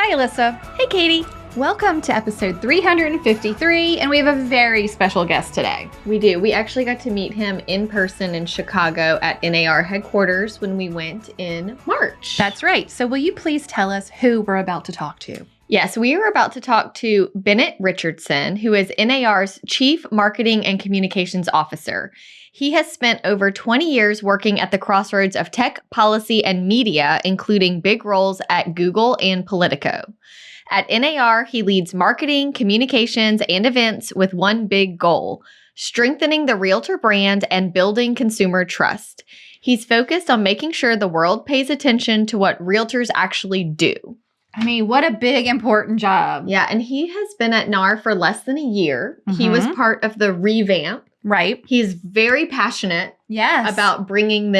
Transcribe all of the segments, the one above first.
Hi, Alyssa. Hey, Katie. Welcome to episode 353, and we have a very special guest today. We do. We actually got to meet him in person in Chicago at NAR headquarters when we went in March. That's right. So will you please tell us who we're about to talk to? Yes, we are about to talk to Bennett Richardson, who is NAR's Chief Marketing and Communications Officer. He has spent over 20 years working at the crossroads of tech, policy, and media, including big roles at Google and Politico. At NAR, he leads marketing, communications, and events with one big goal: strengthening the Realtor brand and building consumer trust. He's focused on making sure the world pays attention to what realtors actually do. I mean, what a big, important job. Yeah, and he has been at NAR for less than a year. He was part of the revamp. Right. He's very passionate about bringing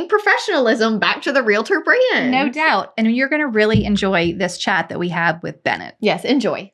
professionalism back to the Realtor brand. No doubt. And you're going to really enjoy this chat that we have with Bennett. Yes, enjoy.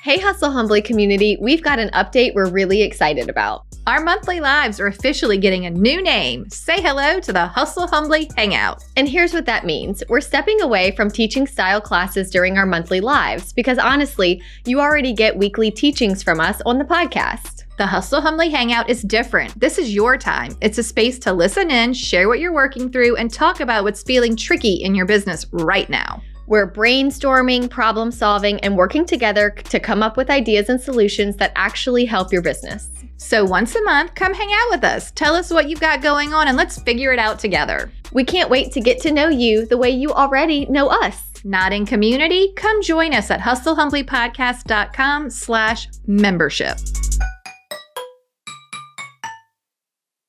Hey, Hustle Humbly community. We've got an update we're really excited about. Our monthly lives are officially getting a new name. Say hello to the Hustle Humbly Hangout. And here's what that means. We're stepping away from teaching style classes during our monthly lives because honestly, you already get weekly teachings from us on the podcast. The Hustle Humbly Hangout is different. This is your time. It's a space to listen in, share what you're working through, and talk about what's feeling tricky in your business right now. We're brainstorming, problem solving, and working together to come up with ideas and solutions that actually help your business. So once a month, come hang out with us. Tell us what you've got going on and let's figure it out together. We can't wait to get to know you the way you already know us. Not in community? Come join us at hustlehumblypodcast.com/membership.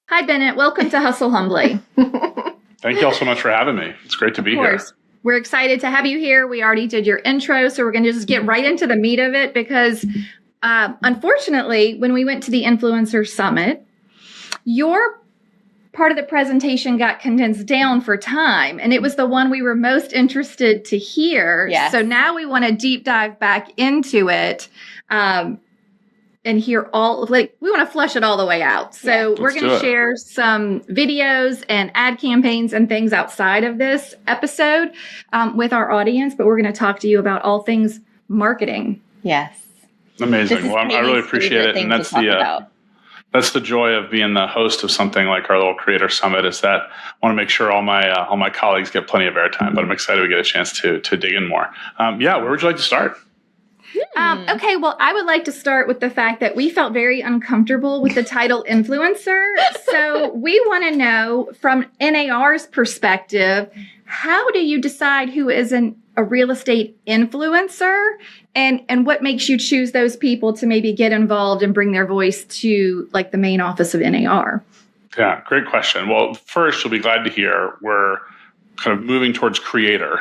Hi, Bennett. Welcome to Hustle Humbly. Thank you all so much for having me. It's great to be here. We're excited to have you here. We already did your intro, so we're going to just get right into the meat of it because unfortunately, when we went to the Influencer Summit, your part of the presentation got condensed down for time, and it was the one we were most interested to hear. Yes. So now we want to deep dive back into it and hear we want to flush it all the way out. So we're going to share some videos and ad campaigns and things outside of this episode with our audience, but we're going to talk to you about all things marketing. Yes. Amazing. Well, I really appreciate it. And that's the joy of being the host of something like our little Creator Summit, is that I want to make sure all my colleagues get plenty of airtime, but I'm excited we get a chance to dig in more. Where would you like to start? Okay, well, I would like to start with the fact that we felt very uncomfortable with the title influencer. So we want to know from NAR's perspective, how do you decide who is a real estate influencer and what makes you choose those people to maybe get involved and bring their voice to like the main office of NAR? Yeah, great question. Well, first, you'll be glad to hear we're kind of moving towards creator,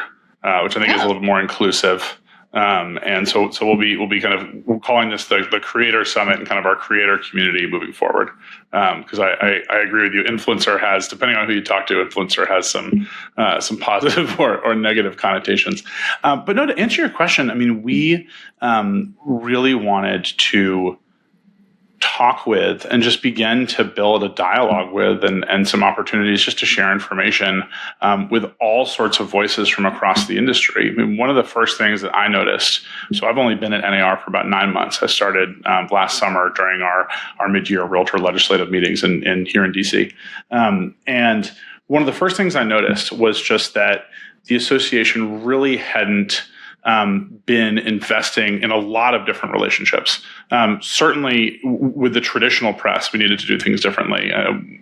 which I think is a little more inclusive. And so we're calling this the Creator Summit and kind of our creator community moving forward. Because I agree with you. Influencer has, depending on who you talk to, influencer has some positive or negative connotations. But no, to answer your question, I mean, we really wanted to talk with and just begin to build a dialogue with and some opportunities just to share information with all sorts of voices from across the industry. I mean, one of the first things that I noticed, so I've only been at NAR for about 9 months. I started last summer during our mid-year Realtor legislative meetings here in DC. And one of the first things I noticed was just that the association really hadn't been investing in a lot of different relationships. Certainly with the traditional press, we needed to do things differently.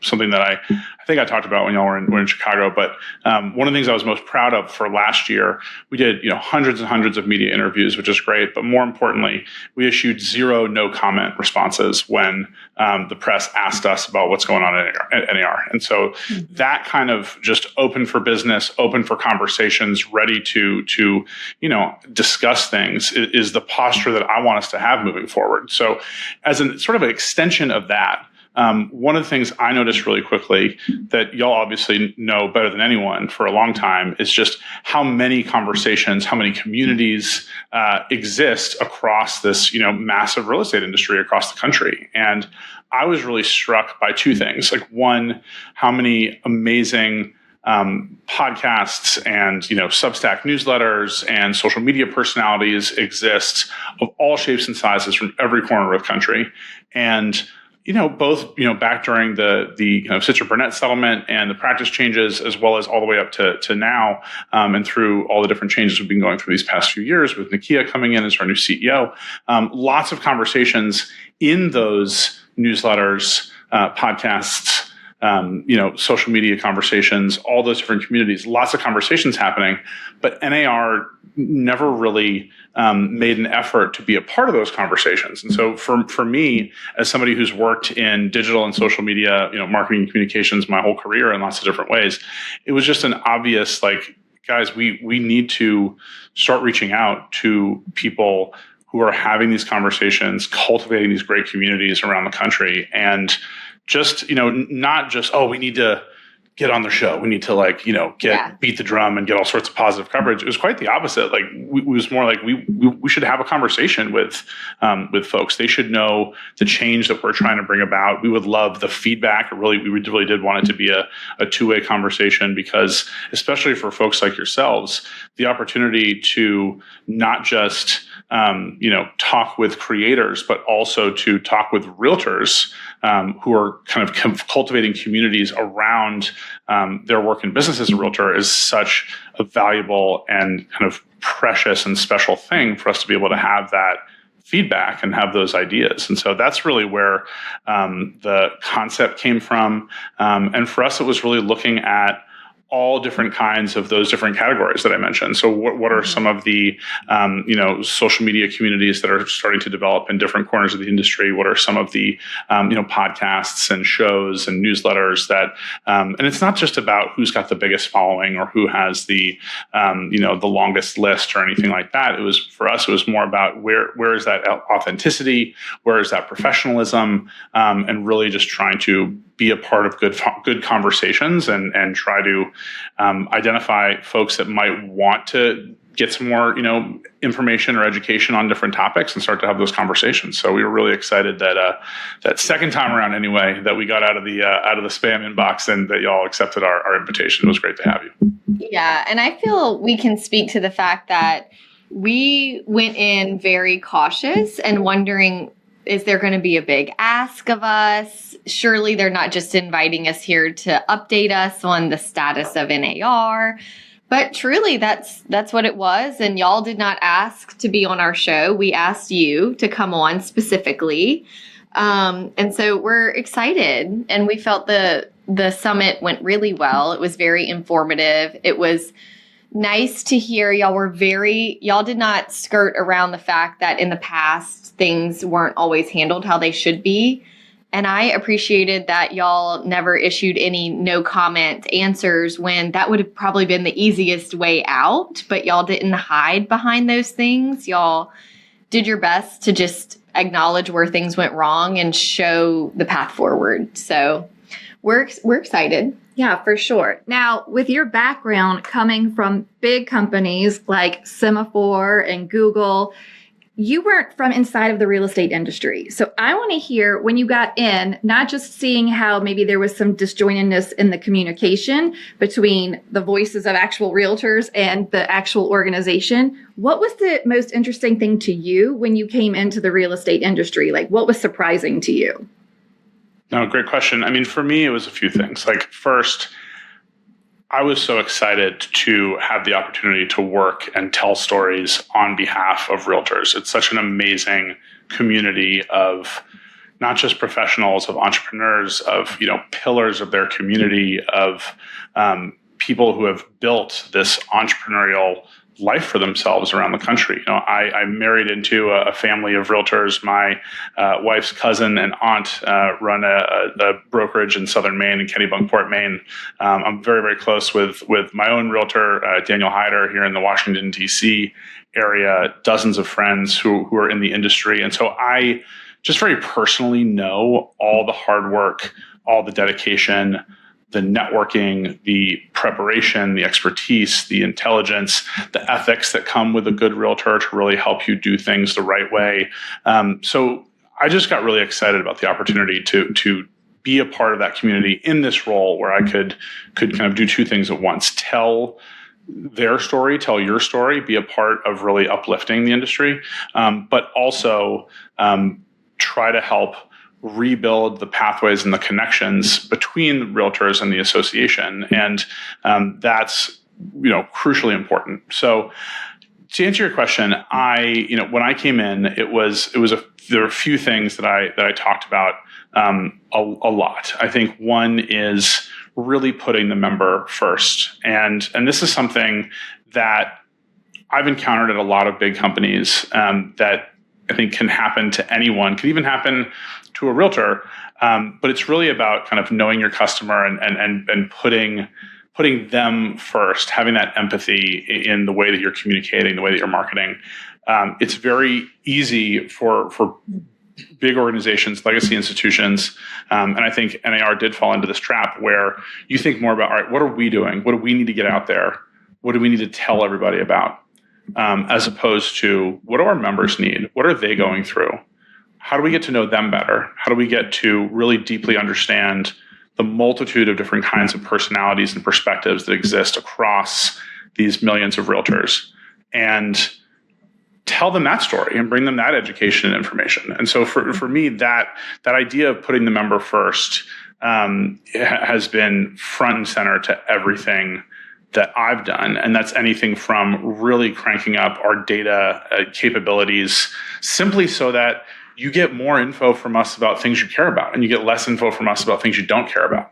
Something that I think I talked about when y'all were in Chicago, but one of the things I was most proud of for last year, we did hundreds and hundreds of media interviews, which is great. But more importantly, we issued 0 no comment responses when the press asked us about what's going on at NAR. And so that kind of just open for business, open for conversations, ready to discuss things is the posture that I want us to have moving forward. So as a sort of an extension of that, one of the things I noticed really quickly that y'all obviously know better than anyone for a long time is just how many conversations, how many communities exist across this, massive real estate industry across the country. And I was really struck by 2 things. Like, one, how many amazing podcasts and, Substack newsletters and social media personalities exist of all shapes and sizes from every corner of the country. And both, back during the kind of Sitzer-Burnett settlement and the practice changes, as well as all the way up to now, and through all the different changes we've been going through these past few years with Nakia coming in as our new CEO. Lots of conversations in those newsletters, podcasts, social media conversations, all those different communities, lots of conversations happening, but NAR never really made an effort to be a part of those conversations. And so for me, as somebody who's worked in digital and social media, marketing and communications my whole career in lots of different ways, it was just an obvious, guys, we need to start reaching out to people who are having these conversations, cultivating these great communities around the country, and just, not just, we need to get on the show. We need to beat the drum and get all sorts of positive coverage. It was quite the opposite. It was more like we should have a conversation with folks. They should know the change that we're trying to bring about. We would love the feedback. We really did want it to be a two-way conversation, because especially for folks like yourselves, the opportunity to not just talk with creators, but also to talk with realtors who are kind of cultivating communities around their work and business as a realtor is such a valuable and kind of precious and special thing for us to be able to have that feedback and have those ideas. And so that's really where the concept came from. And for us, it was really looking at all different kinds of those different categories that I mentioned. So what are some of the, social media communities that are starting to develop in different corners of the industry? What are some of the, podcasts and shows and newsletters that, and it's not just about who's got the biggest following or who has the, the longest list or anything like that. For us, it was more about where is that authenticity? Where is that professionalism? And really just trying to be a part of good conversations and try to identify folks that might want to get some more, information or education on different topics and start to have those conversations. So we were really excited that second time around, anyway, that we got out of the spam inbox and that y'all accepted our invitation. It was great to have you. Yeah, and I feel we can speak to the fact that we went in very cautious and wondering, is there going to be a big ask of us? Surely they're not just inviting us here to update us on the status of NAR. But truly, that's what it was. And y'all did not ask to be on our show. We asked you to come on specifically. And so we're excited. And we felt the summit went really well. It was very informative. It was nice to hear y'all did not skirt around the fact that in the past things weren't always handled how they should be. And I appreciated that y'all never issued any no comment answers when that would have probably been the easiest way out, but y'all didn't hide behind those things. Y'all did your best to just acknowledge where things went wrong and show the path forward. So we're excited. Yeah, for sure. Now, with your background coming from big companies like Semaphore and Google, you weren't from inside of the real estate industry. So I want to hear, when you got in, not just seeing how maybe there was some disjointedness in the communication between the voices of actual realtors and the actual organization. What was the most interesting thing to you when you came into the real estate industry? What was surprising to you? No, great question. I mean, for me, it was a few things. First, I was so excited to have the opportunity to work and tell stories on behalf of realtors. It's such an amazing community of not just professionals, of entrepreneurs, of pillars of their community, of people who have built this entrepreneurial life for themselves around the country. I married into a family of realtors. My wife's cousin and aunt run a brokerage in southern Maine, in Kennebunkport, Maine. I'm very, very close with my own realtor, Daniel Hyder, here in the Washington, D.C. area, dozens of friends who are in the industry. And so I just very personally know all the hard work, all the dedication, the networking, the preparation, the expertise, the intelligence, the ethics that come with a good realtor to really help you do things the right way. So I just got really excited about the opportunity to be a part of that community in this role where I could kind of do two things at once: tell their story, tell your story, be a part of really uplifting the industry, but also try to help rebuild the pathways and the connections between realtors and the association. And that's, crucially important. So to answer your question, when I came in, there were a few things that I talked about a lot. I think one is really putting the member first. And this is something that I've encountered at a lot of big companies that I think can happen to anyone, could even happen to a realtor. But it's really about kind of knowing your customer and putting them first, having that empathy in the way that you're communicating, the way that you're marketing. It's very easy for big organizations, legacy institutions, and I think NAR did fall into this trap where you think more about, all right, what are we doing? What do we need to get out there? What do we need to tell everybody about? As opposed to, what do our members need? What are they going through? How do we get to know them better? How do we get to really deeply understand the multitude of different kinds of personalities and perspectives that exist across these millions of realtors, and tell them that story and bring them that education and information? And so for me, that idea of putting the member first has been front and center to everything that I've done. And that's anything from really cranking up our data capabilities simply so that you get more info from us about things you care about, and you get less info from us about things you don't care about,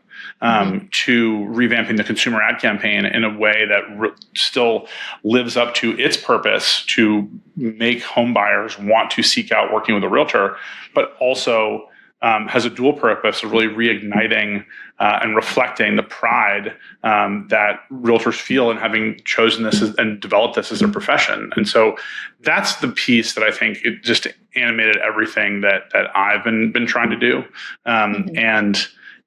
to revamping the consumer ad campaign in a way that still lives up to its purpose to make home buyers want to seek out working with a realtor, but also has a dual purpose of really reigniting and reflecting the pride that realtors feel in having chosen this and developed this as their profession. And so that's the piece that I think it just animated everything that I've been trying to do. And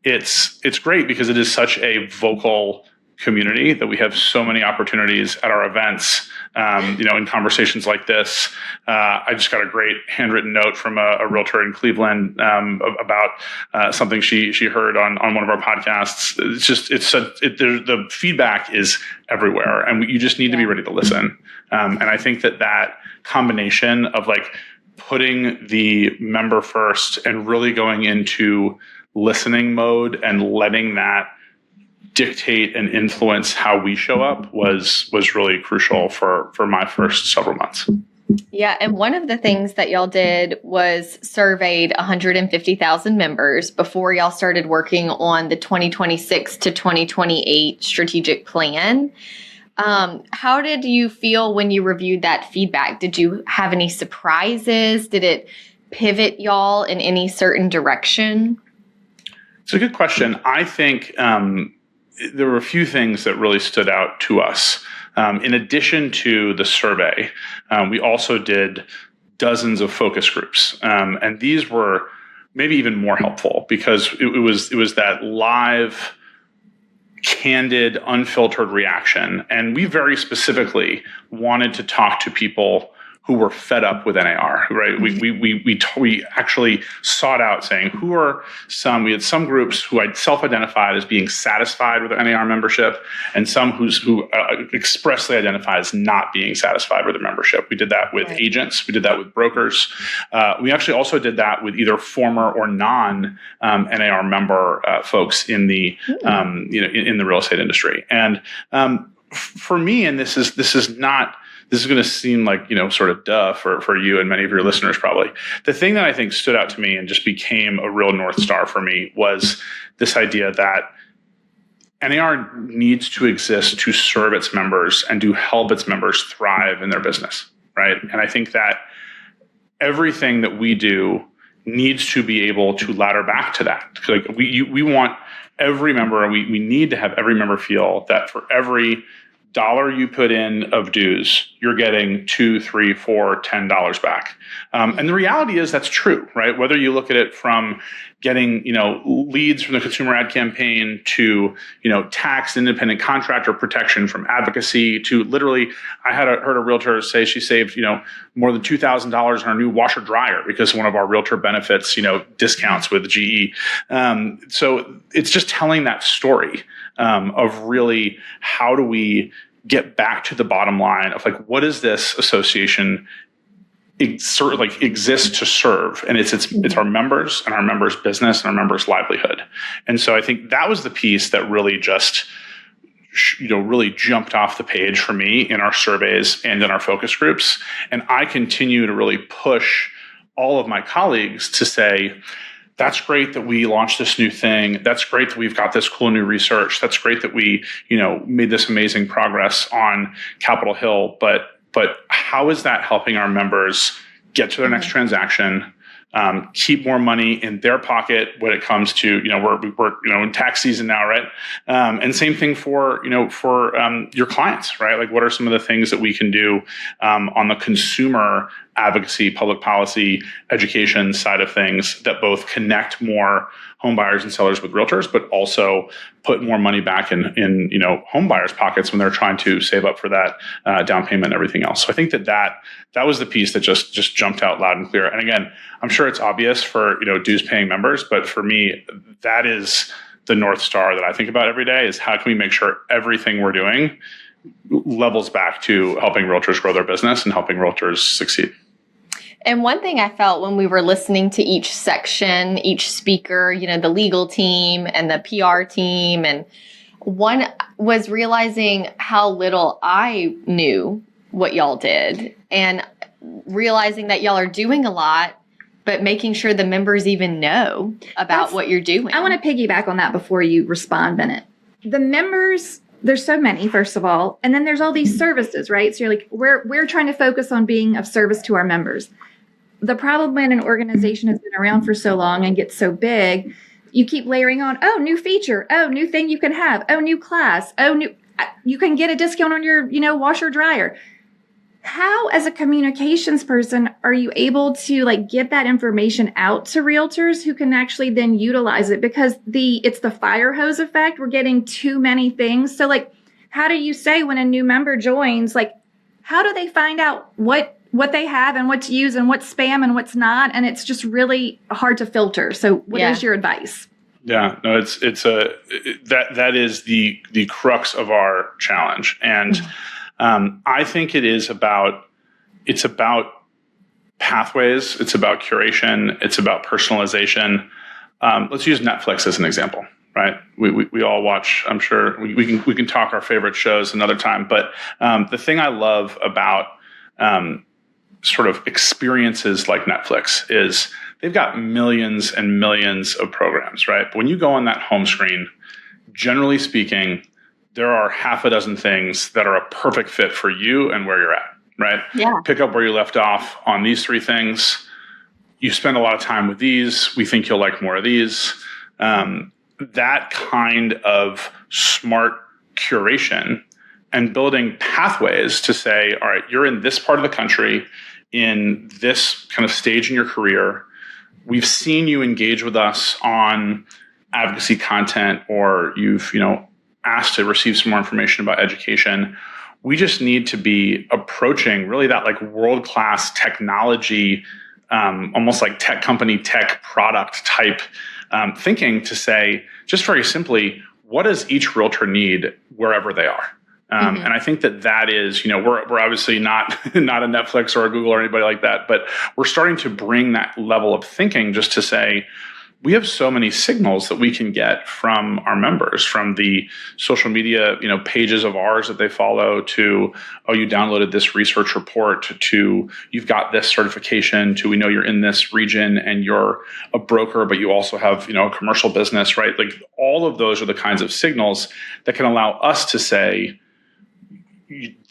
it's great because it is such a vocal community that we have so many opportunities at our events. In conversations like this, I just got a great handwritten note from a realtor in Cleveland about something she heard on one of our podcasts. The feedback is everywhere, and you just need to be ready to listen. And I think that combination of like putting the member first and really going into listening mode and letting that dictate and influence how we show up was really crucial for my first several months. Yeah. And one of the things that y'all did was surveyed 150,000 members before y'all started working on the 2026 to 2028 strategic plan. How did you feel when you reviewed that feedback? Did you have any surprises? Did it pivot y'all in any certain direction? It's a good question. I think there were a few things that really stood out to us. In addition to the survey, we also did dozens of focus groups. And these were maybe even more helpful because it was that live, candid, unfiltered reaction. And we very specifically wanted to talk to people who were fed up with NAR, right? We actually sought out saying we had some groups who I self-identified as being satisfied with their NAR membership, and some who expressly identify as not being satisfied with their membership. We did that with agents. We did that with brokers. We actually also did that with either former or non-NAR member folks in the in the real estate industry. And for me, and this is going to seem like, sort of duh for you and many of your listeners probably. The thing that I think stood out to me and just became a real North Star for me was this idea that NAR needs to exist to serve its members and to help its members thrive in their business, right? And I think that everything that we do needs to be able to ladder back to that. Like we want every member, and we need to have every member feel that for every $1 you put in of dues, you're getting $2, $3, $4, $10 back. And the reality is that's true, right? Whether you look at it from getting, leads from the consumer ad campaign to, tax independent contractor protection from advocacy to literally, I heard a realtor say she saved, more than $2,000 on her new washer dryer because one of our realtor benefits, discounts with GE. So it's just telling that story of really how do we get back to the bottom line of like, what is this association exists to serve? And it's our members and our members' business and our members' livelihood. And so I think that was the piece that really just, really jumped off the page for me in our surveys and in our focus groups. And I continue to really push all of my colleagues to say, that's great that we launched this new thing. That's great that we've got this cool new research. That's great that we, made this amazing progress on Capitol Hill. But how is that helping our members get to their next transaction, keep more money in their pocket when it comes to, we're in tax season now, right? And same thing for your clients, right? Like, what are some of the things that we can do on the consumer advocacy, public policy, education side of things that both connect more home buyers and sellers with realtors, but also put more money back in home buyers' pockets when they're trying to save up for that down payment and everything else. So I think that was the piece that just jumped out loud and clear. And again, I'm sure it's obvious for dues paying members, but for me, that is the North Star that I think about every day is how can we make sure everything we're doing levels back to helping realtors grow their business and helping realtors succeed. And one thing I felt when we were listening to each section, each speaker, the legal team and the PR team, and one was realizing how little I knew what y'all did and realizing that y'all are doing a lot, but making sure the members even know about what you're doing. I want to piggyback on that before you respond, Bennett. The members, there's so many, first of all, and then there's all these services, right? So you're like, we're trying to focus on being of service to our members. The problem when an organization has been around for so long and gets so big, you keep layering on, new feature, new thing you can have, new class, you can get a discount on your, washer dryer. How, as a communications person, are you able to get that information out to realtors who can actually then utilize it? Because it's the Firehose effect. We're getting too many things. So how do you say when a new member joins, how do they find out what they have and what to use and what's spam and what's not? And it's just really hard to filter. So what is your advice? Yeah, no, that is the crux of our challenge. And I think it's about pathways. It's about curation. It's about personalization. Let's use Netflix as an example, right? We all watch, I'm sure we can talk our favorite shows another time. But the thing I love about sort of experiences like Netflix is they've got millions and millions of programs, right? But when you go on that home screen, generally speaking, there are half a dozen things that are a perfect fit for you and where you're at, right? Yeah. Pick up where you left off on these three things. You spend a lot of time with these. We think you'll like more of these. That kind of smart curation and building pathways to say, all right, you're in this part of the country, in this kind of stage in your career. We've seen you engage with us on advocacy content, or you've, asked to receive some more information about education. We just need to be approaching really that world-class technology, almost like tech company, tech product type thinking to say, just very simply, what does each realtor need wherever they are? And I think that is, we're obviously not a Netflix or a Google or anybody like that, but we're starting to bring that level of thinking just to say, we have so many signals that we can get from our members, from the social media, pages of ours that they follow, to, you downloaded this research report, to you've got this certification, to we know you're in this region and you're a broker, but you also have, a commercial business, right? All of those are the kinds of signals that can allow us to say,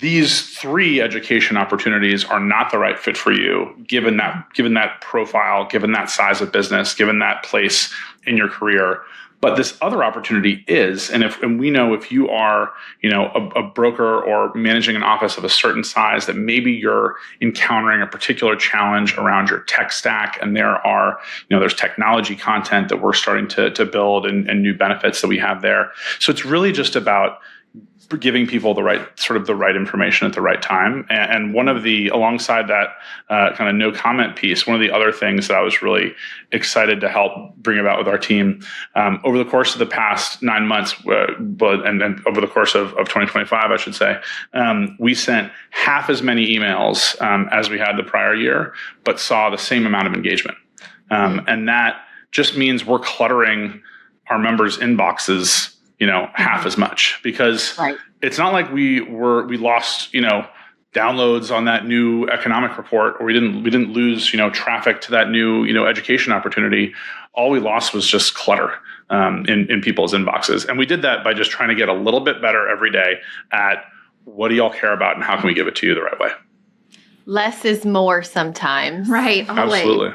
these three education opportunities are not the right fit for you, given that profile, given that size of business, given that place in your career. But this other opportunity is, and we know if you are, a broker or managing an office of a certain size, that maybe you're encountering a particular challenge around your tech stack, and there's technology content that we're starting to build and new benefits that we have there. So it's really just about giving people the right information at the right time. And one of the, alongside that kind of no comment piece, one of the other things that I was really excited to help bring about with our team over the course of the past 9 months, and then over the course of 2025, I should say, we sent half as many emails as we had the prior year, but saw the same amount of engagement. And that just means we're cluttering our members' inboxes half as much, because it's not like we lost, downloads on that new economic report, or we didn't lose, traffic to that new, education opportunity. All we lost was just clutter in people's inboxes. And we did that by just trying to get a little bit better every day at what do y'all care about and how can we give it to you the right way? Less is more sometimes. Right. Always. Absolutely.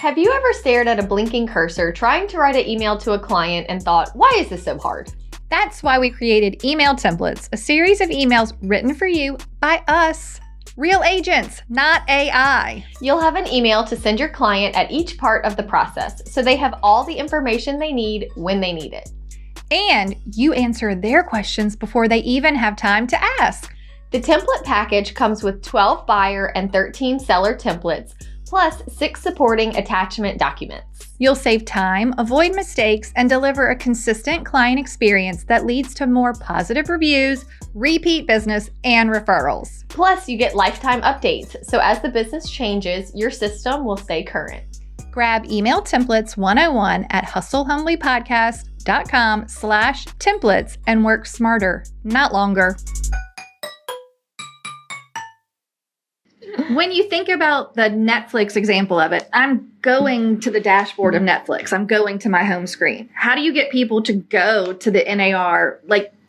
Have you ever stared at a blinking cursor trying to write an email to a client and thought, why is this so hard? That's why we created Email Templates, a series of emails written for you by us. Real agents, not AI. You'll have an email to send your client at each part of the process, so they have all the information they need when they need it. And you answer their questions before they even have time to ask. The template package comes with 12 buyer and 13 seller templates, plus 6 supporting attachment documents. You'll save time, avoid mistakes, and deliver a consistent client experience that leads to more positive reviews, repeat business, and referrals. Plus, you get lifetime updates, so as the business changes, your system will stay current. Grab Email Templates 101 at hustlehumblypodcast.com/templates and work smarter, not longer. When you think about the Netflix example of it, I'm going to the dashboard of Netflix. I'm going to my home screen. How do you get people to go to the NAR?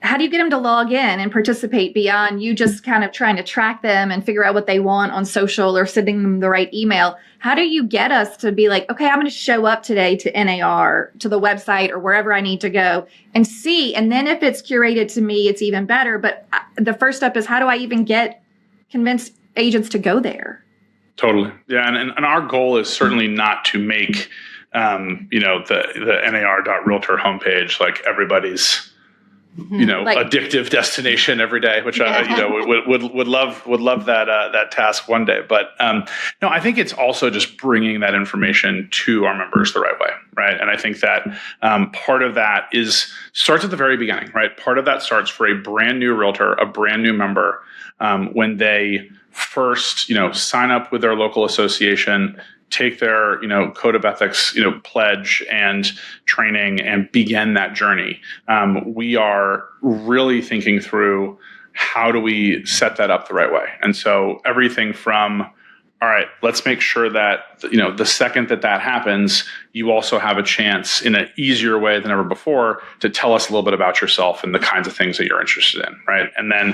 How do you get them to log in and participate beyond you just kind of trying to track them and figure out what they want on social or sending them the right email? How do you get us to be like, okay, I'm going to show up today to NAR, to the website or wherever I need to go and see? And then if it's curated to me, it's even better. But the first step is, how do I even convince agents to go there? Totally. Yeah. And our goal is certainly not to make, the NAR.realtor homepage like everybody's, addictive destination every day, which would love that task one day. But no, I think it's also just bringing that information to our members the right way, right? And I think that part of that starts at the very beginning, right? Part of that starts for a brand new realtor, a brand new member, when they first, sign up with their local association, take their, code of ethics, pledge and training and begin that journey. We are really thinking through how do we set that up the right way. And so everything from, all right, let's make sure that, the second that happens, you also have a chance in an easier way than ever before to tell us a little bit about yourself and the kinds of things that you're interested in, right? And then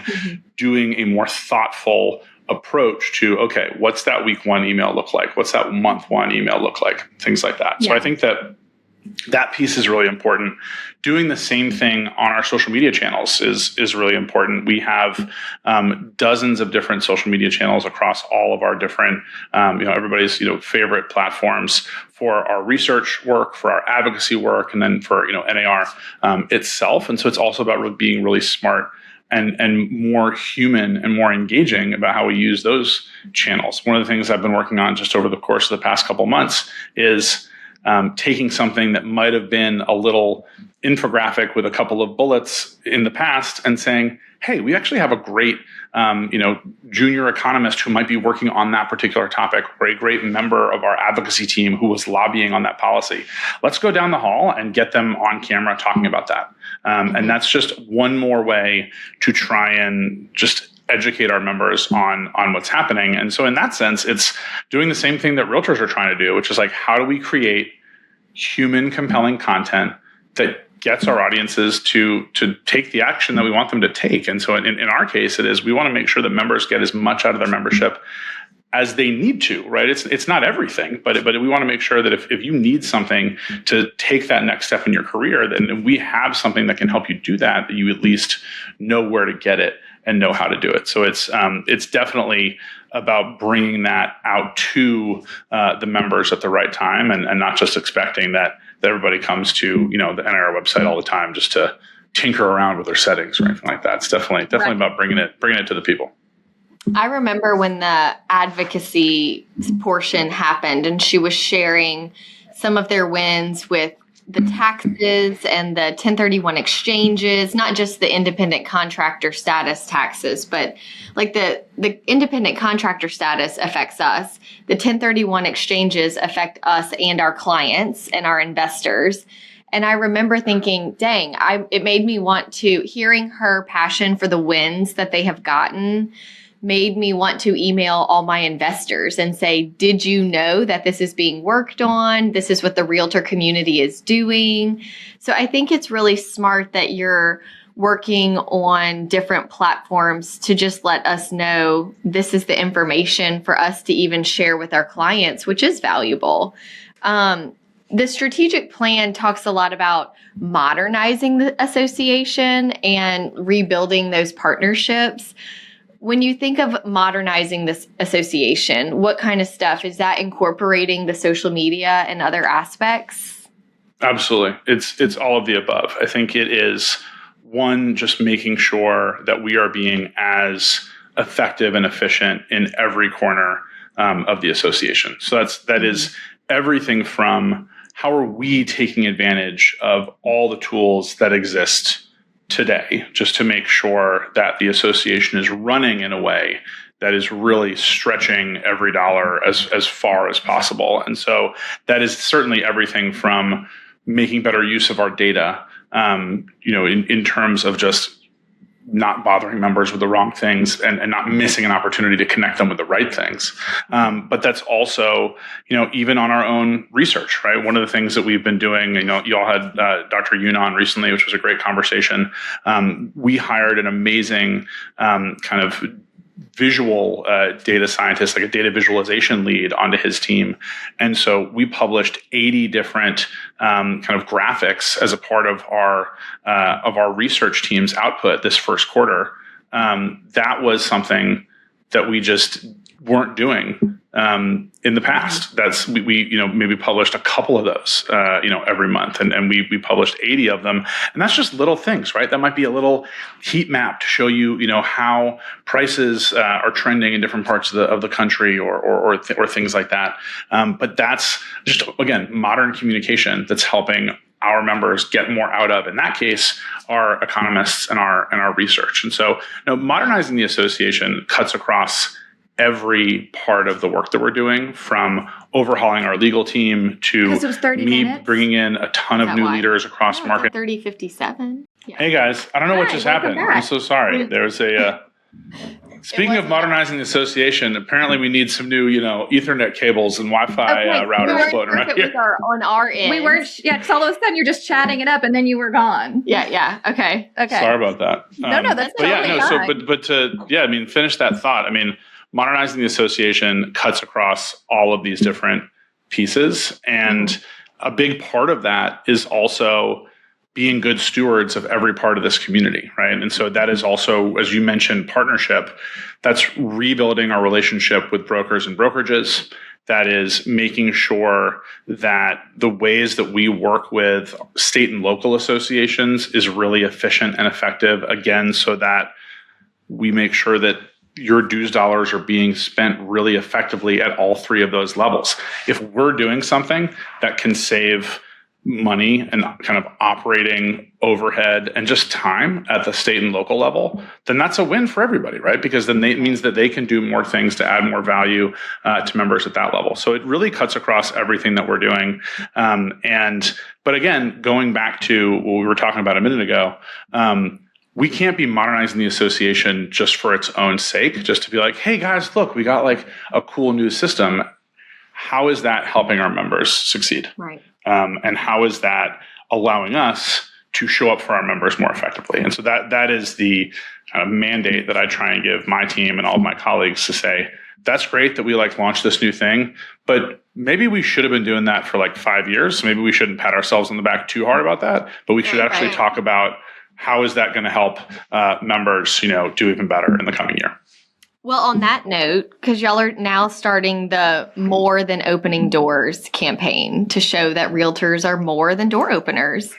doing a more thoughtful approach to, okay, what's that week one email look like? What's that month one email look like? Things like that. Yeah. So I think that piece is really important. Doing the same thing on our social media channels is really important. We have dozens of different social media channels across all of our different, everybody's favorite platforms for our research work, for our advocacy work, and then for NAR itself. And so it's also about being really smart and more human and more engaging about how we use those channels. One of the things I've been working on just over the course of the past couple of months is taking something that might have been a little infographic with a couple of bullets in the past and saying, hey, we actually have a great junior economist who might be working on that particular topic, or a great member of our advocacy team who was lobbying on that policy. Let's go down the hall and get them on camera talking about that. And that's just one more way to try and just educate our members on what's happening. And so in that sense, it's doing the same thing that realtors are trying to do, which is like, how do we create human compelling content that gets our audiences to take the action that we want them to take? And so in our case, it is, we want to make sure that members get as much out of their membership as they need to, right? It's not everything, but we want to make sure that if you need something to take that next step in your career, then we have something that can help you do that you at least know where to get it and know how to do it. So it's definitely about bringing that out to the members at the right time, and not just expecting that everybody comes to the NAR website all the time just to tinker around with their settings or anything like that. It's definitely about bringing it to the people. I remember when the advocacy portion happened and she was sharing some of their wins with the taxes and the 1031 exchanges, not just the independent contractor status taxes, but like the independent contractor status affects us. The 1031 exchanges affect us and our clients and our investors. And I remember thinking, dang, it made me want to, hearing her passion for the wins that they have gotten, made me want to email all my investors and say, did you know that this is being worked on? This is what the realtor community is doing. So I think it's really smart that you're working on different platforms to just let us know this is the information for us to even share with our clients, which is valuable. The strategic plan talks a lot about modernizing the association and rebuilding those partnerships. When you think of modernizing this association, what kind of stuff? Is that incorporating the social media and other aspects? Absolutely. It's all of the above. I think it is, one, just making sure that we are being as effective and efficient in every corner of the association. So that is everything from how are we taking advantage of all the tools that exist today, just to make sure that the association is running in a way that is really stretching every dollar as far as possible. And so that is certainly everything from making better use of our data, in terms of just not bothering members with the wrong things and not missing an opportunity to connect them with the right things. But that's also, even on our own research, right? One of the things that we've been doing, you all had Dr. Yoon on recently, which was a great conversation. We hired an amazing kind of visual data scientist, like a data visualization lead, onto his team. And so we published 80 different kind of graphics as a part of our research team's output this first quarter. That was something that we just weren't doing in the past. That's we maybe published a couple of those every month, and we published 80 of them, and that's just little things, right? That might be a little heat map to show you how prices are trending in different parts of the country or things like that. But that's just, again, modern communication that's helping our members get more out of, in that case, our economists and our research. And so modernizing the association cuts across every part of the work that we're doing, from overhauling our legal team to me bringing in a ton of new leaders across market. 3057. Yeah. Hey guys, I don't know what just happened. I'm so sorry. There's a speaking of modernizing the association, apparently we need some new, Ethernet cables and Wi-Fi routers floating around here. On our end. We weren't, because all of a sudden you're just chatting it up and then you were gone. Yeah. Okay. Sorry about that. No, that's totally fine. But to finish that thought, modernizing the association cuts across all of these different pieces. And a big part of that is also being good stewards of every part of this community, right? And so that is also, as you mentioned, partnership. That's rebuilding our relationship with brokers and brokerages. That is making sure that the ways that we work with state and local associations is really efficient and effective, again, so that we make sure that your dues dollars are being spent really effectively at all three of those levels. If we're doing something that can save money and kind of operating overhead and just time at the state and local level, then that's a win for everybody, right? Because then it means that they can do more things to add more value to members at that level. So it really cuts across everything that we're doing. But again, going back to what we were talking about a minute ago, we can't be modernizing the association just for its own sake, just to be like, hey guys, look, we got like a cool new system. How is that helping our members succeed? Right. And how is that allowing us to show up for our members more effectively? And so that is the kind of mandate that I try and give my team and all of my colleagues, to say, that's great that we launched this new thing, but maybe we should have been doing that for 5 years. So maybe we shouldn't pat ourselves on the back too hard about that, but we should actually talk about how is that going to help members, do even better in the coming year. Well, on that note, because y'all are now starting the More Than Opening Doors campaign to show that realtors are more than door openers.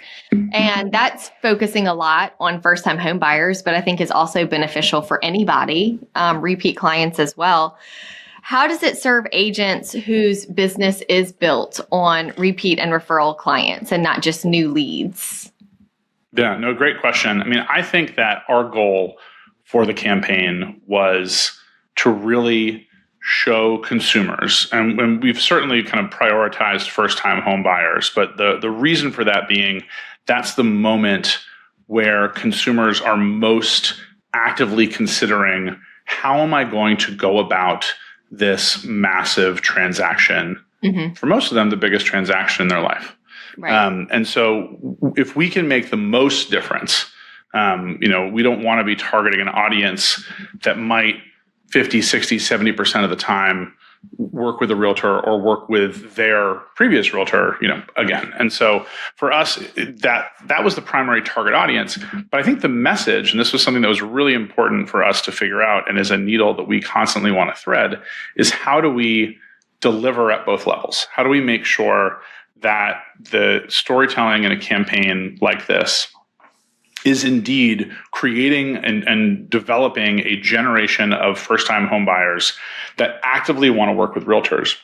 And that's focusing a lot on first-time home buyers, but I think is also beneficial for anybody, repeat clients as well. How does it serve agents whose business is built on repeat and referral clients and not just new leads? Yeah, no, great question. I mean, I think that our goal for the campaign was to really show consumers, and we've certainly kind of prioritized first-time home buyers, but the reason for that being that's the moment where consumers are most actively considering, how am I going to go about this massive transaction? Mm-hmm. For most of them, the biggest transaction in their life. Right. And so if we can make the most difference, we don't want to be targeting an audience that might 50, 60, 70% of the time work with a realtor or work with their previous realtor, again. And so for us, that was the primary target audience. But I think the message, and this was something that was really important for us to figure out and is a needle that we constantly want to thread, is how do we deliver at both levels? How do we make sure that the storytelling in a campaign like this is indeed creating and developing a generation of first-time home buyers that actively want to work with realtors.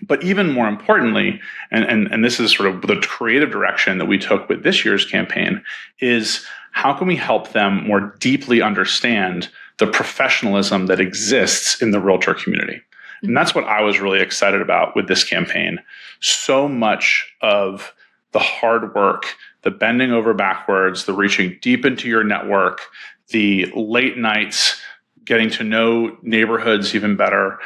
But even more importantly, and this is sort of the creative direction that we took with this year's campaign, is how can we help them more deeply understand the professionalism that exists in the realtor community? And that's what I was really excited about with this campaign. So much of the hard work, the bending over backwards, the reaching deep into your network, the late nights, getting to know neighborhoods even better,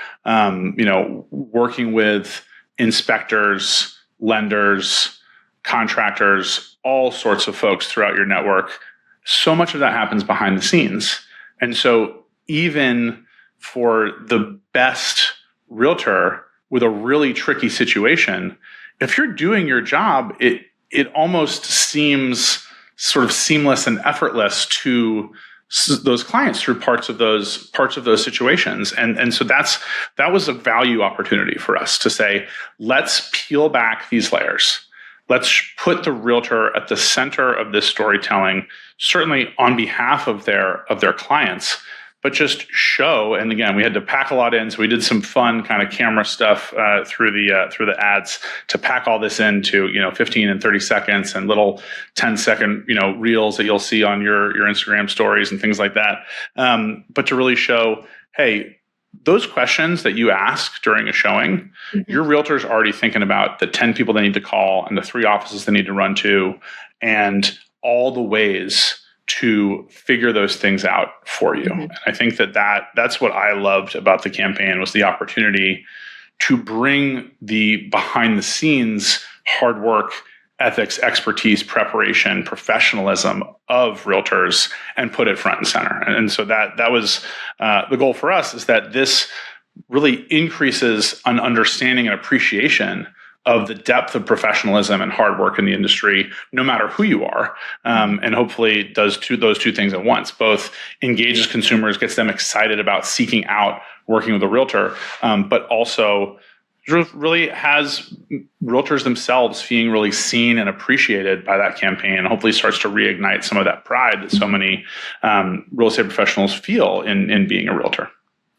working with inspectors, lenders, contractors, all sorts of folks throughout your network. So much of that happens behind the scenes. And so even for the best realtor with a really tricky situation, if you're doing your job, it almost seems sort of seamless and effortless to those clients through parts of those situations. And so that was a value opportunity for us to say, let's peel back these layers. Let's put the realtor at the center of this storytelling, certainly on behalf of their clients, but just show. And again, we had to pack a lot in, so we did some fun kind of camera stuff through the ads to pack all this into 15 and 30 seconds and little 10-second reels that you'll see on your Instagram stories and things like that. But to really show, hey, those questions that you ask during a showing, your realtor's already thinking about the 10 people they need to call and the 3 offices they need to run to, and all the ways to figure those things out for you. And I think that's what I loved about the campaign, was the opportunity to bring the behind the scenes hard work, ethics, expertise, preparation, professionalism of realtors and put it front and center. And so that was the goal for us, is that this really increases an understanding and appreciation of the depth of professionalism and hard work in the industry, no matter who you are, and hopefully does those two things at once. Both engages consumers, gets them excited about seeking out working with a realtor, but also really has realtors themselves feeling really seen and appreciated by that campaign, and hopefully starts to reignite some of that pride that so many real estate professionals feel in being a realtor.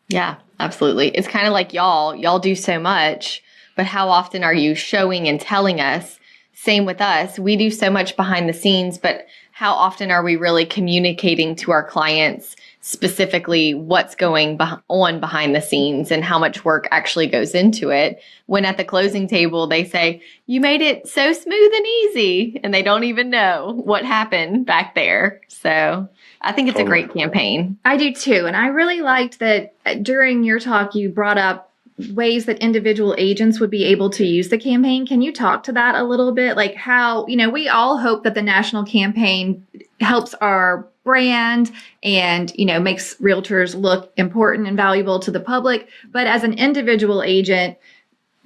Yeah, absolutely. It's kind of like y'all do so much, but how often are you showing and telling us? Same with us. We do so much behind the scenes, but how often are we really communicating to our clients specifically what's going on behind the scenes and how much work actually goes into it, when at the closing table they say, you made it so smooth and easy, and they don't even know what happened back there. So I think it's a great campaign. I do too. And I really liked that during your talk, you brought up ways that individual agents would be able to use the campaign. Can you talk to that a little bit? Like how, we all hope that the national campaign helps our brand and, makes realtors look important and valuable to the public. But as an individual agent,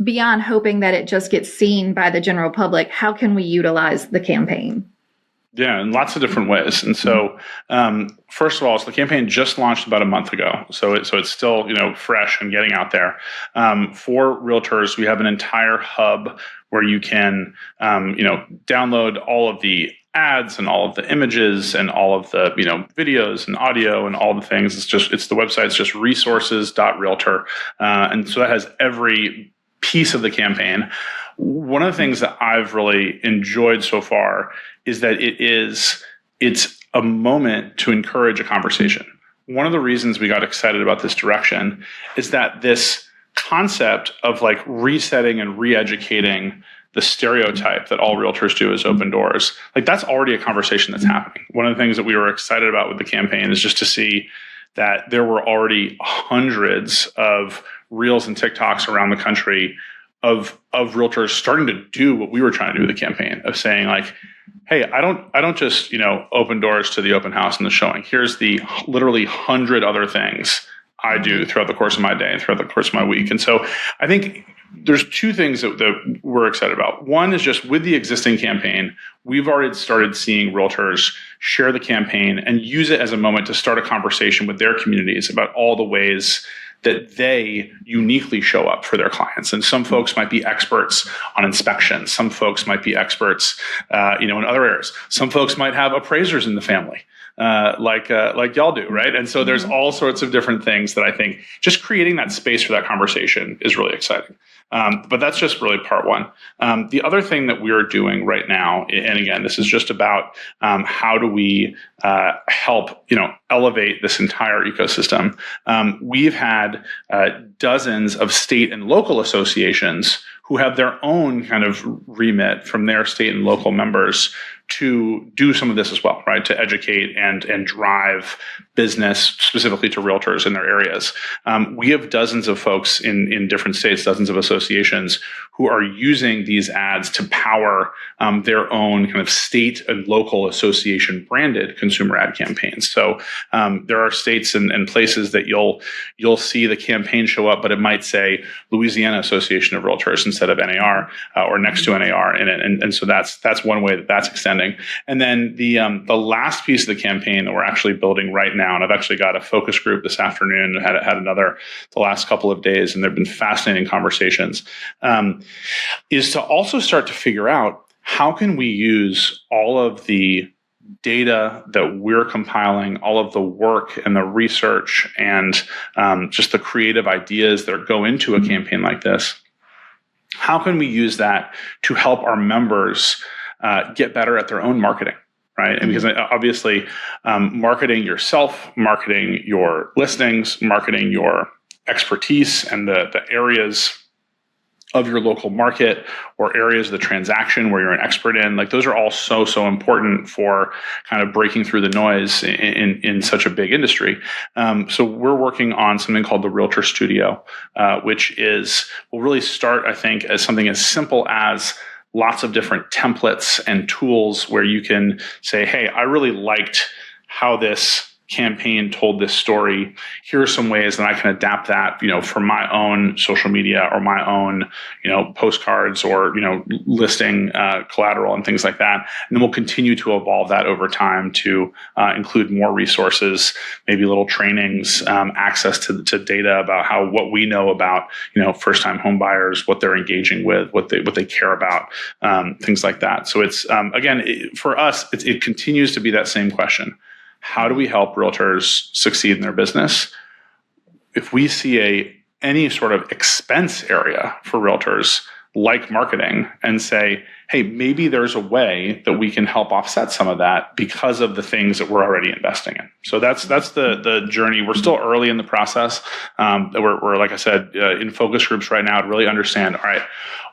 beyond hoping that it just gets seen by the general public, how can we utilize the campaign? Yeah, in lots of different ways. And so, first of all, so the campaign just launched about a month ago. So it's still, fresh and getting out there. For realtors, we have an entire hub where you can, download all of the ads and all of the images and all of the, videos and audio and all the things. It's the website's just resources.realtor. And so that has every piece of the campaign. One of the things that I've really enjoyed so far is that it's a moment to encourage a conversation. One of the reasons we got excited about this direction is that this concept of like resetting and re-educating the stereotype that all realtors do is open doors, like that's already a conversation that's happening. One of the things that we were excited about with the campaign is just to see that there were already hundreds of reels and TikToks around the country of realtors starting to do what we were trying to do with the campaign, of saying like, hey, I don't just, open doors to the open house and the showing. Here's the literally 100 other things I do throughout the course of my day and throughout the course of my week. And so I think there's two things that we're excited about. One is just with the existing campaign, we've already started seeing realtors share the campaign and use it as a moment to start a conversation with their communities about all the ways that they uniquely show up for their clients. And some folks might be experts on inspections. Some folks might be experts, in other areas. Some folks might have appraisers in the family, like y'all do, right? And so there's all sorts of different things that I think just creating that space for that conversation is really exciting. But that's just really part one. The other thing that we're doing right now, and again, this is just about how do we help, elevate this entire ecosystem. We've had dozens of state and local associations who have their own kind of remit from their state and local members to do some of this as well, right? To educate and drive business specifically to realtors in their areas. We have dozens of folks in different states, dozens of associations who are using these ads to power their own kind of state and local association branded consumer ad campaigns. So there are states and places that you'll see the campaign show up, but it might say Louisiana Association of Realtors instead of NAR or next to NAR in it. And so that's one way that's extending. And then the last piece of the campaign that we're actually building right now, and I've actually got a focus group this afternoon, had another the last couple of days, and there have been fascinating conversations, is to also start to figure out how can we use all of the data that we're compiling, all of the work and the research and just the creative ideas that go into a campaign like this. How can we use that to help our members get better at their own marketing, right? And because obviously marketing yourself, marketing your listings, marketing your expertise and the areas of your local market or areas of the transaction where you're an expert in, like those are all so important for kind of breaking through the noise in such a big industry. So we're working on something called the Realtor Studio, which will really start, I think, as something as simple as lots of different templates and tools where you can say, hey, I really liked how this campaign told this story. Here are some ways that I can adapt that, for my own social media or my own, postcards or, listing collateral and things like that. And then we'll continue to evolve that over time to include more resources, maybe little trainings, access to data about what we know about, first-time home buyers, what they're engaging with, what they care about, things like that. So it's, again, for us, it continues to be that same question. How do we help realtors succeed in their business? If we see any sort of expense area for realtors, like marketing, and say, hey, maybe there's a way that we can help offset some of that because of the things that we're already investing in. So that's the journey. We're still early in the process. We're like I said, in focus groups right now to really understand, all right,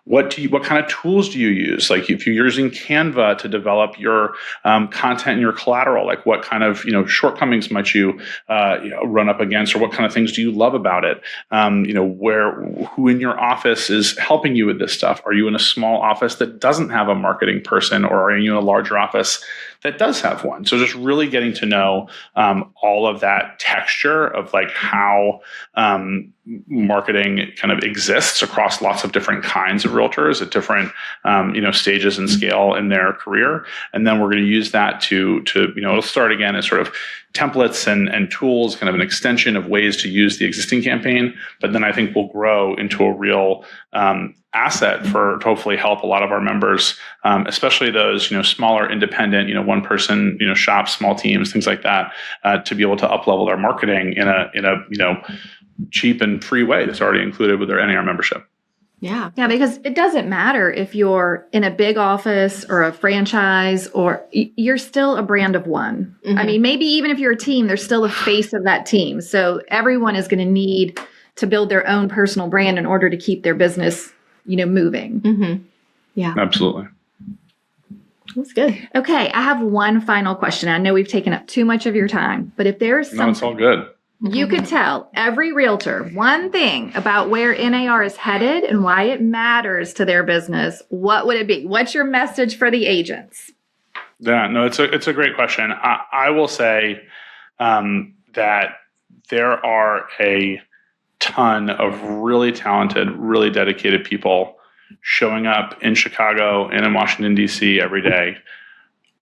what kind of tools do you use? Like if you're using Canva to develop your content and your collateral, like what kind of shortcomings might you run up against, or what kind of things do you love about it? Who in your office is helping you with this stuff? Are you in a small office that doesn't doesn't have a marketing person, or are you in a larger office that does have one? So just really getting to know all of that texture of like how marketing kind of exists across lots of different kinds of realtors at different stages and scale in their career. And then we're going to use that to it'll start again as sort of templates and tools, kind of an extension of ways to use the existing campaign. But then I think we'll grow into a real asset to hopefully help a lot of our members, especially those smaller, independent, one person shops, small teams, things like that, to be able to up-level their marketing in a cheap and free way that's already included with their NAR membership. Yeah, because it doesn't matter if you're in a big office or a franchise, or you're still a brand of one. Mm-hmm. I mean, maybe even if you're a team, there's still a face of that team. So everyone is going to need to build their own personal brand in order to keep their business, moving. Mm-hmm. Yeah, absolutely. That's good. Okay, I have one final question. I know we've taken up too much of your time, but if there's something... No, it's all good. You could tell every realtor one thing about where NAR is headed and why it matters to their business, what would it be? What's your message for the agents? Yeah, no, it's a great question. I will say that there are a ton of really talented, really dedicated people showing up in Chicago and in Washington, D.C. every day,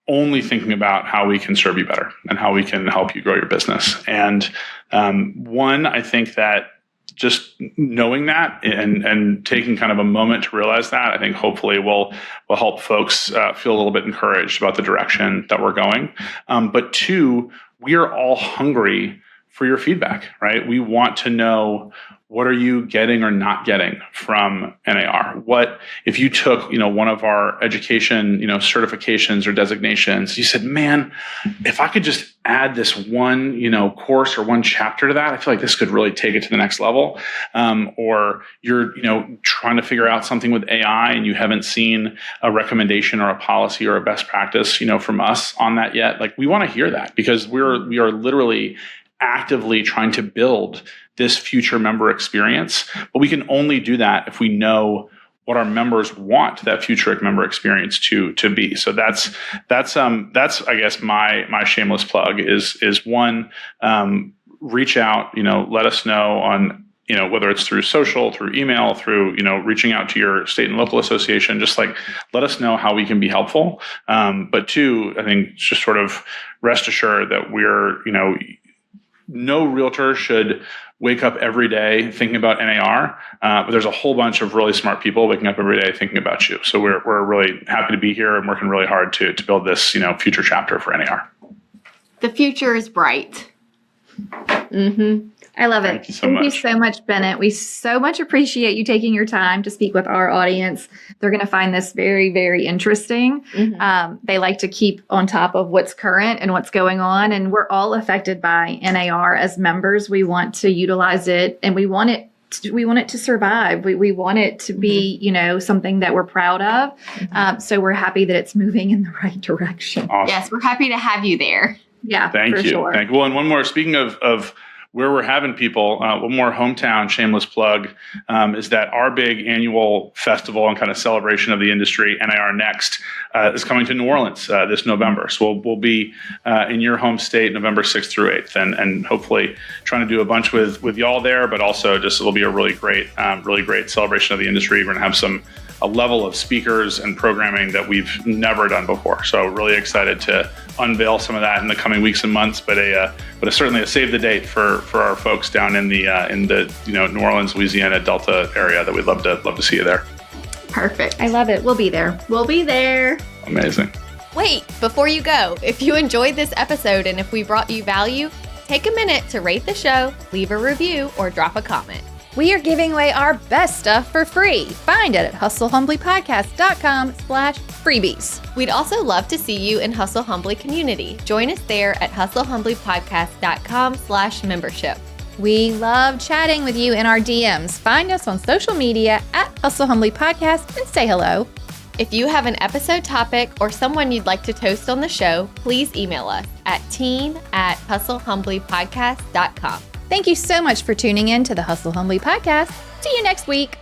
only thinking about how we can serve you better and how we can help you grow your business. And I think that just knowing that and taking kind of a moment to realize that, I think hopefully will help folks feel a little bit encouraged about the direction that we're going. But two, we are all hungry for your feedback, right? We want to know, what are you getting or not getting from NAR? What if you took, one of our education, certifications or designations, you said, man, if I could just add this one, course or one chapter to that, I feel like this could really take it to the next level. Or you're, trying to figure out something with AI and you haven't seen a recommendation or a policy or a best practice, from us on that yet. Like, we want to hear that, because we are literally actively trying to build this future member experience, but we can only do that if we know what our members want that future member experience to be. So that's I guess my shameless plug is one, reach out, let us know on, whether it's through social, through email, through, reaching out to your state and local association, just like let us know how we can be helpful. But two, I think just sort of rest assured that we're, no realtor should wake up every day thinking about NAR, but there's a whole bunch of really smart people waking up every day thinking about you. So we're really happy to be here and working really hard to build this, future chapter for NAR. The future is bright. Mm-hmm. I love it. Thank you so much, Bennett. We so much appreciate you taking your time to speak with our audience. They're going to find this very, very interesting. Mm-hmm. They like to keep on top of what's current and what's going on. And we're all affected by NAR as members. We want to utilize it, and we want it to survive. We want it to be, something that we're proud of. Mm-hmm. So we're happy that it's moving in the right direction. Awesome. Yes, we're happy to have you there. Yeah, thank you. Sure. Thank you. Well, and one more, speaking of where we're having people, one more hometown shameless plug is that our big annual festival and kind of celebration of the industry, NAR Next, is coming to New Orleans this November. So we'll be in your home state November 6th through 8th, and hopefully trying to do a bunch with y'all there, but also just it'll be a really great celebration of the industry. We're going to have a level of speakers and programming that we've never done before. So really excited to unveil some of that in the coming weeks and months, but certainly a save the date for our folks down in the New Orleans, Louisiana Delta area that we'd love to see you there. Perfect. I love it. We'll be there. Amazing. Wait, before you go, if you enjoyed this episode and if we brought you value, take a minute to rate the show, leave a review, or drop a comment. We are giving away our best stuff for free. Find it at hustlehumblypodcast.com/freebies. We'd also love to see you in Hustle Humbly community. Join us there at hustlehumblypodcast.com/membership. We love chatting with you in our DMs. Find us on social media at Hustle Humbly Podcast and say hello. If you have an episode topic or someone you'd like to toast on the show, please email us at team@hustlehumblypodcast.com. Thank you so much for tuning in to the Hustle Humbly Podcast. See you next week.